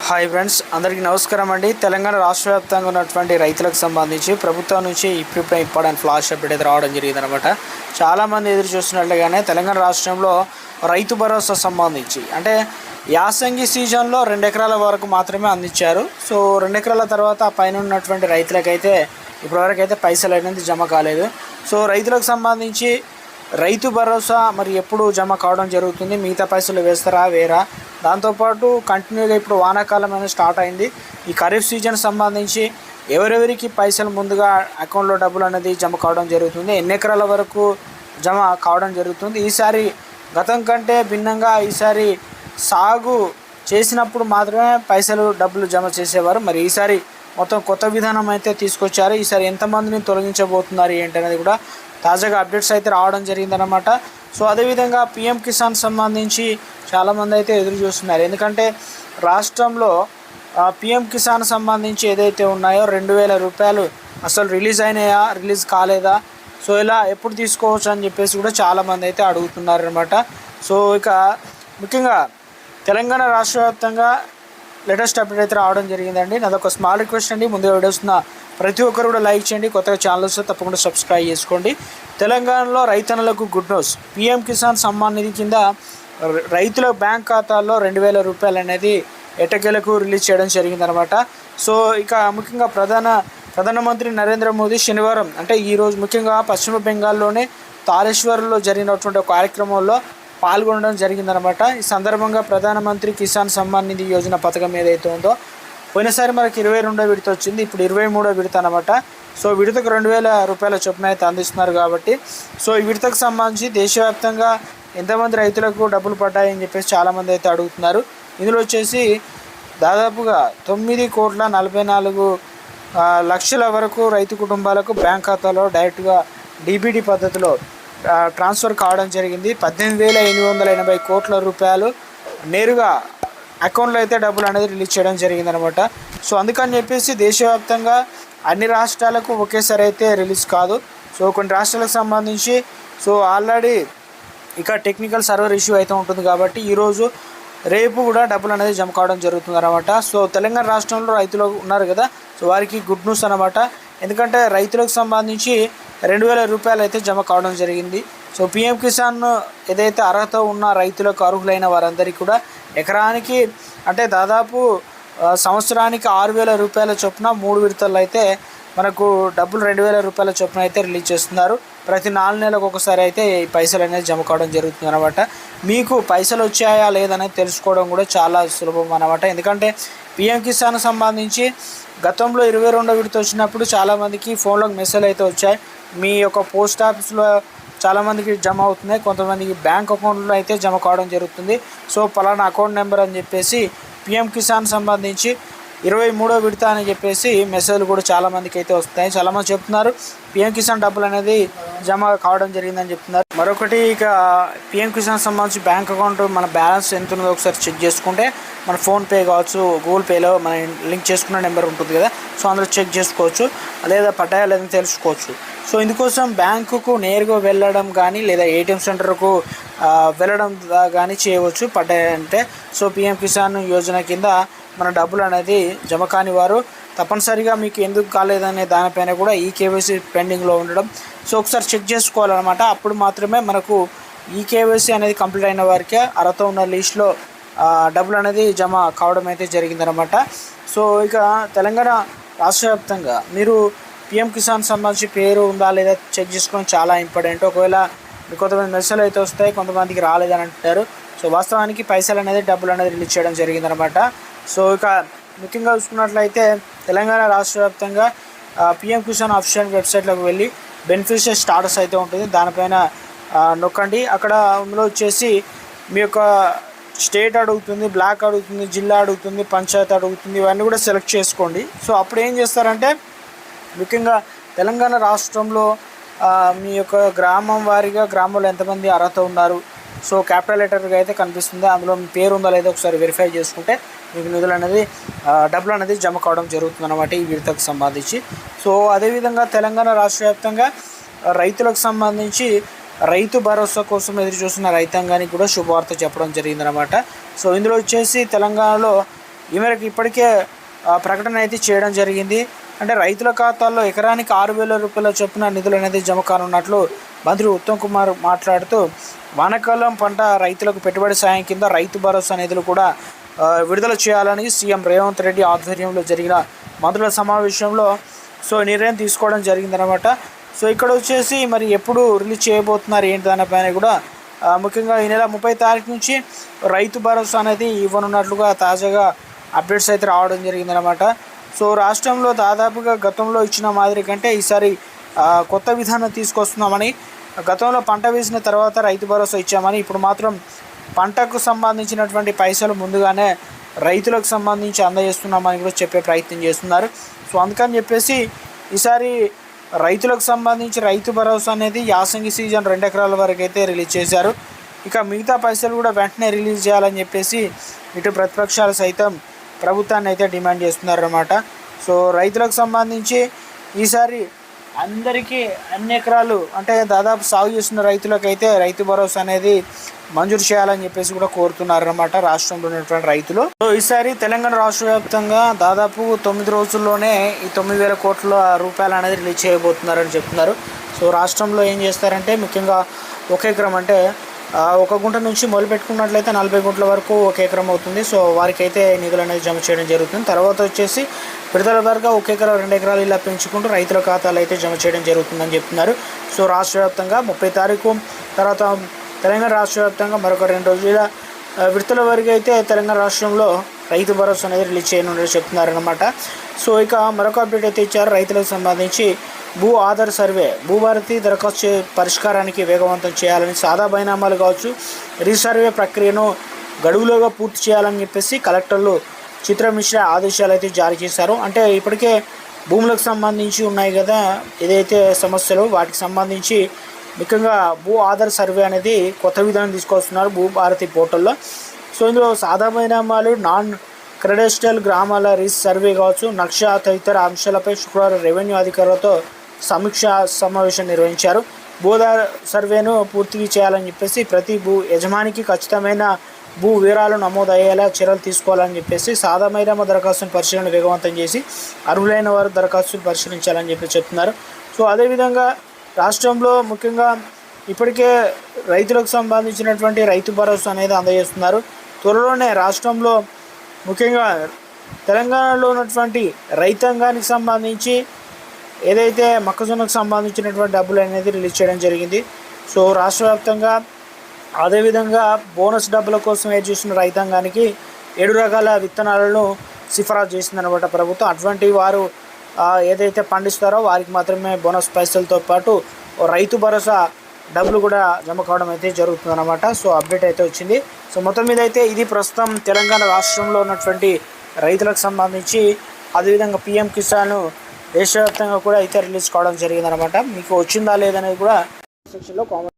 Hi friends, అందరికీ నమస్కారం అండి. తెలంగాణ రాష్ట్ర వ్యాప్తంగా ఉన్నటువంటి రైతులకు సంబంధించి ప్రభుత్వం నుంచి ఇప్పుడే ఇంపార్టెంట్ ఫ్లాష్ అప్డేట్ అయితే రావడం జరిగిందనమాట. చాలామంది ఎదురు చూస్తున్నట్లుగానే తెలంగాణ రాష్ట్రంలో రైతు భరోసా సంబంధించి అంటే యాసంగి సీజన్లో 2 ఎకరాల వరకు మాత్రమే అందించారు. సో 2 ఎకరాల తర్వాత పైన ఉన్నటువంటి రైతులకైతే ఇప్పటివరకు అయితే పైసలు అనేది జమ కాలేదు. సో రైతులకు సంబంధించి రైతు భరోసా మరి ఎప్పుడు జమ కావడం జరుగుతుంది, మిగతా పైసలు వేస్తారా వేరా, దాంతోపాటు కంటిన్యూగా ఇప్పుడు వానాకాలం అనేది స్టార్ట్ అయింది. ఈ ఖరీఫ్ సీజన్ సంబంధించి ఎవరెవరికి పైసలు ముందుగా అకౌంట్లో డబ్బులు అనేది జమ కావడం జరుగుతుంది, ఎన్ని ఎకరాల వరకు జమ కావడం జరుగుతుంది, ఈసారి గతం కంటే భిన్నంగా ఈసారి సాగు చేసినప్పుడు మాత్రమే పైసలు డబ్బులు జమ చేసేవారు. మరి ఈసారి మొత్తం కొత్త విధానం అయితే తీసుకొచ్చారు. ఈసారి ఎంతమందిని తొలగించబోతున్నారు ఏంటనేది కూడా తాజాగా అప్డేట్స్ అయితే రావడం జరిగిందనమాట. సో అదేవిధంగా పిఎం కిసాన్ సంబంధించి చాలామంది అయితే ఎదురు చూస్తున్నారు. ఎందుకంటే రాష్ట్రంలో పిఎం కిసాన్ సంబంధించి ఏదైతే ఉన్నాయో 2,000 రూపాయలు అసలు రిలీజ్ అయినాయా, రిలీజ్ కాలేదా, సో ఇలా ఎప్పుడు తీసుకోవచ్చు అని చెప్పేసి కూడా చాలామంది అయితే అడుగుతున్నారు అనమాట. సో ఇక ముఖ్యంగా తెలంగాణ రాష్ట్ర వ్యాప్తంగా లేటెస్ట్ అప్డేట్ అయితే రావడం జరిగిందండి. నాదొక స్మాల్ రిక్వెస్ట్ అండి, ముందుగా వీడియోస్న ప్రతి ఒక్కరు కూడా లైక్ చేయండి, కొత్తగా ఛానల్ వస్తే తప్పకుండా సబ్స్క్రైబ్ చేసుకోండి. తెలంగాణలో రైతన్నలకు good news. PM Kisan Samman Nidhi కింద రైతుల బ్యాంక్ ఖాతాల్లో 2,000 రూపాయలు అనేది ఎట్టకేలకు రిలీజ్ చేయడం జరిగిందనమాట. సో ఇక ముఖ్యంగా ప్రధానమంత్రి నరేంద్ర మోదీ శనివారం అంటే ఈరోజు ముఖ్యంగా పశ్చిమ బెంగాల్లోనే తాలేశ్వర్లో జరిగినటువంటి ఒక కార్యక్రమంలో పాల్గొనడం జరిగిందనమాట. ఈ సందర్భంగా ప్రధానమంత్రి కిసాన్ సమ్మాన్ నిధి యోజన పథకం ఏదైతే ఉందో పోయినసారి మనకి 22వ విడత వచ్చింది, ఇప్పుడు 23వ విడత అనమాట. సో విడతకు 2,000 రూపాయల చొప్పున అయితే అందిస్తున్నారు కాబట్టి సో ఈ విడతకు సంబంధించి దేశవ్యాప్తంగా ఎంతమంది రైతులకు డబ్బులు పడ్డాయని చెప్పేసి చాలామంది అయితే అడుగుతున్నారు. ఇందులో వచ్చేసి దాదాపుగా 9,44,00,000 వరకు రైతు కుటుంబాలకు బ్యాంక్ ఖాతాలో డైరెక్ట్గా డీబీటీ పద్ధతిలో ట్రాన్స్ఫర్ కావడం జరిగింది. 18,880 కోట్ల రూపాయలు నేరుగా అకౌంట్లో అయితే డబ్బులు అనేది రిలీజ్ చేయడం జరిగిందనమాట. సో అందుకని చెప్పేసి దేశవ్యాప్తంగా అన్ని రాష్ట్రాలకు ఒకేసారి అయితే రిలీజ్ కాదు. సో కొన్ని రాష్ట్రాలకు సంబంధించి సో ఆల్రెడీ ఇక టెక్నికల్ సర్వర్ ఇష్యూ అయితే ఉంటుంది కాబట్టి ఈరోజు రేపు కూడా డబ్బులు అనేది జమ కావడం జరుగుతుంది అనమాట. సో తెలంగాణ రాష్ట్రంలో రైతులు ఉన్నారు కదా, సో వారికి గుడ్ న్యూస్ అనమాట. ఎందుకంటే రైతులకు సంబంధించి 2,000 రూపాయలు అయితే జమ కావడం జరిగింది. సో పిఎం కిసాన్ ఏదైతే అర్హత ఉన్న రైతులకు అర్హులైన వారందరికీ కూడా ఎకరానికి అంటే దాదాపు సంవత్సరానికి 6,000 రూపాయల చొప్పున 3 విడతల్లో అయితే మనకు డబ్బులు 2,000 రూపాయల చొప్పున అయితే రిలీజ్ చేస్తున్నారు. ప్రతి 4 నెలలకు ఒకసారి అయితే ఈ పైసలు అనేది జమ కావడం జరుగుతుంది అనమాట. మీకు పైసలు వచ్చాయా లేదనేది తెలుసుకోవడం కూడా చాలా సులభం అనమాట. ఎందుకంటే పిఎం కిసాన్ సంబంధించి గతంలో 22వ విడత వచ్చినప్పుడు చాలామందికి ఫోన్లోకి మెసేజ్ అయితే వచ్చాయి, మీ యొక్క పోస్ట్ ఆఫీస్లో చాలామందికి జమ అవుతున్నాయి, కొంతమందికి బ్యాంక్ అకౌంట్లో అయితే జమ కావడం జరుగుతుంది. సో పలానా అకౌంట్ నెంబర్ అని చెప్పేసి పిఎం కిసాన్ సంబంధించి 23వ విడత అని చెప్పేసి మెసేజ్లు కూడా చాలామందికి అయితే వస్తాయి. చాలామంది చెప్తున్నారు పిఎం కిసాన్ డబ్బులు అనేది జమ కావడం జరిగిందని చెప్తున్నారు. మరొకటి ఇక పిఎం కిసాన్ సంబంధించి బ్యాంక్ అకౌంట్ మన బ్యాలెన్స్ ఎంత ఉన్నదో ఒకసారి చెక్ చేసుకుంటే మన ఫోన్పే కావచ్చు, గూగుల్ పేలో మన లింక్ చేసుకున్న నెంబర్ ఉంటుంది కదా, సో అందులో చెక్ చేసుకోవచ్చు, లేదా పడ్డాయా లేదని తెలుసుకోవచ్చు. సో ఇందుకోసం బ్యాంకుకు నేరుగా వెళ్ళడం కానీ లేదా ఏటీఎం సెంటర్కు వెళ్ళడం కానీ చేయవచ్చు పడ్డాయంటే. సో పిఎం కిసాన్ యోజన కింద మన డబ్బులు అనేది జమ కాని వారు తప్పనిసరిగా మీకు ఎందుకు కాలేదనే దానిపైన కూడా ఈ కేవైసీ పెండింగ్లో ఉండడం, సో ఒకసారి చెక్ చేసుకోవాలన్నమాట. అప్పుడు మాత్రమే మనకు ఈ కేవైసీ అనేది కంప్లీట్ అయిన వారికే అర్హత ఉన్న లిస్టులో డబ్బులు అనేది జమ కావడం అయితే జరిగిందనమాట. సో ఇక తెలంగాణ రాష్ట్ర వ్యాప్తంగా మీరు పిఎం కిసాన్ సంబంధించి పేరు ఉందా లేదా చెక్ చేసుకోవడం చాలా ఇంపార్టెంట్. ఒకవేళ కొంతమంది మెసేజ్లు అయితే వస్తాయి, కొంతమందికి రాలేదని అంటారు. సో వాస్తవానికి పైసలు అనేది డబ్బులు అనేది రిలీజ్ చేయడం జరిగిందనమాట. సో ఇక ముఖ్యంగా చూసుకున్నట్లయితే తెలంగాణ రాష్ట్ర వ్యాప్తంగా పిఎం కిసాన్ అఫీషియల్ వెబ్సైట్లోకి వెళ్ళి బెనిఫిషియరీ స్టాటస్ అయితే ఉంటుంది, దానిపైన నొక్కండి. అక్కడ అందులో వచ్చేసి మీ యొక్క స్టేట్ అడుగుతుంది, బ్లాక్ అడుగుతుంది, జిల్లా అడుగుతుంది, పంచాయతీ అడుగుతుంది, ఇవన్నీ కూడా సెలెక్ట్ చేసుకోండి. సో అప్పుడు ఏం చేస్తారంటే ముఖ్యంగా తెలంగాణ రాష్ట్రంలో మీ యొక్క గ్రామం వారీగా గ్రామంలో ఎంతమంది అర్హత ఉన్నారు, సో క్యాపిటల్ లెటర్గా అయితే కనిపిస్తుంది, అందులో మీ పేరు ఉందా లేదో ఒకసారి వెరిఫై చేసుకుంటే మీకు నిధులు అనేది డబ్బులు అనేది జమ కావడం జరుగుతుంది అన్నమాట ఈ విడతకు సంబంధించి. సో అదేవిధంగా తెలంగాణ రాష్ట్ర వ్యాప్తంగా రైతులకు సంబంధించి రైతు భరోసా కోసం ఎదురు చూస్తున్న రైతాంగానికి కూడా శుభవార్త చెప్పడం జరిగిందనమాట. సో ఇందులో వచ్చేసి తెలంగాణలో ఈ మేరకు ఇప్పటికే ప్రకటన అయితే చేయడం జరిగింది. అంటే రైతుల ఖాతాల్లో ఎకరానికి 6,000 రూపాయల చొప్పున నిధులు అనేది జమ కానున్నట్లు మంత్రి ఉత్తమ్ కుమార్ మాట్లాడుతూ, వానాకాలం పంట రైతులకు పెట్టుబడి సాయం కింద రైతు భరోసా నిధులు కూడా విడుదల చేయాలని సీఎం రేవంత్ రెడ్డి ఆధ్వర్యంలో జరిగిన మంత్రుల సమావేశంలో నిర్ణయం తీసుకోవడం జరిగిందనమాట. ఇక్కడ వచ్చేసి మరి ఎప్పుడు రిలీజ్ చేయబోతున్నారు ఏంటి దానిపైన కూడా ముఖ్యంగా ఈ నెల 30 తారీఖు నుంచి రైతు భరోసా అనేది ఇవ్వనున్నట్లుగా తాజాగా అప్డేట్స్ అయితే రావడం జరిగిందనమాట. రాష్ట్రంలో దాదాపుగా గతంలో ఇచ్చిన మాదిరి కంటే ఈసారి కొత్త విధానం తీసుకొస్తున్నామని, గతంలో పంట వేసిన తర్వాత రైతు భరోసా ఇచ్చామని, ఇప్పుడు మాత్రం పంటకు సంబంధించినటువంటి పైసలు ముందుగానే రైతులకు సంబంధించి అందజేస్తున్నామని కూడా చెప్పే ప్రయత్నం చేస్తున్నారు. అందుకని చెప్పేసి ఈసారి రైతులకు సంబంధించి రైతు భరోసా అనేది యాసంగి సీజన్ 2 ఎకరాల వరకు అయితే రిలీజ్ చేశారు. ఇక మిగతా పైసలు కూడా వెంటనే రిలీజ్ చేయాలని చెప్పేసి ఇటు ప్రతిపక్షాలు సైతం ప్రభుత్వాన్ని అయితే డిమాండ్ చేస్తున్నారన్నమాట. రైతులకు సంబంధించి ఈసారి అందరికీ అన్ని ఎకరాలు అంటే దాదాపు సాగు చేస్తున్న రైతులకైతే రైతు భరోసా అనేది మంజూరు చేయాలని చెప్పేసి కూడా కోరుతున్నారన్నమాట రాష్ట్రంలో ఉన్నటువంటి రైతులు. ఈసారి తెలంగాణ రాష్ట్ర వ్యాప్తంగా దాదాపు 9 రోజుల్లోనే ఈ 9,000 కోట్ల రూపాయలు అనేది రిలీజ్ చేయబోతున్నారని చెప్తున్నారు. రాష్ట్రంలో ఏం చేస్తారంటే ముఖ్యంగా 1 ఎకరం అంటే 1 గుంట నుంచి మొదలు పెట్టుకున్నట్లయితే 40 గుంటల వరకు 1 ఎకరం అవుతుంది. వారికి అయితే నిధులు అనేది జమ చేయడం జరుగుతుంది. తర్వాత వచ్చేసి విడుదల వరకు 1 ఎకరం 2 ఎకరాలు ఇలా పెంచుకుంటూ రైతుల ఖాతాలు అయితే జమ చేయడం జరుగుతుందని చెప్తున్నారు. రాష్ట్ర వ్యాప్తంగా 30 తారీఖు తర్వాత తెలంగాణ రాష్ట్ర వ్యాప్తంగా మరొక 2 రోజుల విడతల వరకు అయితే తెలంగాణ రాష్ట్రంలో రైతు భరోసా అనేది రిలీజ్ చేయనున్నట్టు చెప్తున్నారనమాట. ఇక మరొక అప్డేట్ అయితే ఇచ్చారు రైతులకు సంబంధించి. భూ ఆధార్ సర్వే భూభారతి దరఖాస్తు పరిష్కారానికి వేగవంతం చేయాలని, సాదా బైనామాలు కావచ్చు రీసర్వే ప్రక్రియను గడువులోగా పూర్తి చేయాలని చెప్పేసి కలెక్టర్లు చిత్ర మిశ్రా ఆదేశాలు అయితే జారీ చేశారు. అంటే ఇప్పటికే భూములకు సంబంధించి ఉన్నాయి కదా ఏదైతే సమస్యలు వాటికి సంబంధించి ముఖ్యంగా భూ ఆధార్ సర్వే అనేది కొత్త విధానం తీసుకొస్తున్నారు భూభారతి పోర్టల్లో. ఇందులో సాదా బైనామాలు, నాన్ క్రెడెన్షియల్ గ్రామాల రీస్ సర్వే కావచ్చు, నక్షా తదితర అంశాలపై శుక్రవారం రెవెన్యూ అధికారులతో సమీక్షా సమావేశం నిర్వహించారు. భూధార్ సర్వేను పూర్తి చేయాలని చెప్పేసి ప్రతి భూ యజమానికి ఖచ్చితమైన భూ వివరాలు నమోదు అయ్యేలా చర్యలు తీసుకోవాలని చెప్పేసి సాదా బైనామా దరఖాస్తును పరిశీలన వేగవంతం చేసి అర్హులైన వారు దరఖాస్తును పరిశీలించాలని చెప్పి చెప్తున్నారు. అదేవిధంగా రాష్ట్రంలో ముఖ్యంగా ఇప్పటికే రైతులకు సంబంధించినటువంటి రైతు భరోసా అనేది అందజేస్తున్నారు. త్వరలోనే రాష్ట్రంలో ముఖ్యంగా తెలంగాణలో ఉన్నటువంటి రైతాంగానికి సంబంధించి ఏదైతే మొక్కజొన్నకు సంబంధించినటువంటి డబ్బులు అనేది రిలీజ్ చేయడం జరిగింది. రాష్ట్ర వ్యాప్తంగా అదేవిధంగా బోనస్ డబ్బుల కోసం ఎదురు చూస్తున్న రైతాంగానికి 7 రకాల విత్తనాలను సిఫారసు చేసిందనమాట ప్రభుత్వం. అటువంటి వారు ఏదైతే పండిస్తారో వారికి మాత్రమే బోనస్ పైసలతో పాటు రైతు భరోసా డబ్బులు కూడా జమ కావడం అయితే జరుగుతుందన్నమాట. అప్డేట్ అయితే వచ్చింది. మొత్తం మీద అయితే ఇది ప్రస్తుతం తెలంగాణ రాష్ట్రంలో ఉన్నటువంటి రైతులకు సంబంధించి. అదేవిధంగా PM కిసాన్ దేశవ్యాప్తంగా కూడా అయితే రిలీజ్ కావడం జరిగిందనమాట. మీకు వచ్చిందా లేదనేది కూడా సెక్షన్లో కామెంట్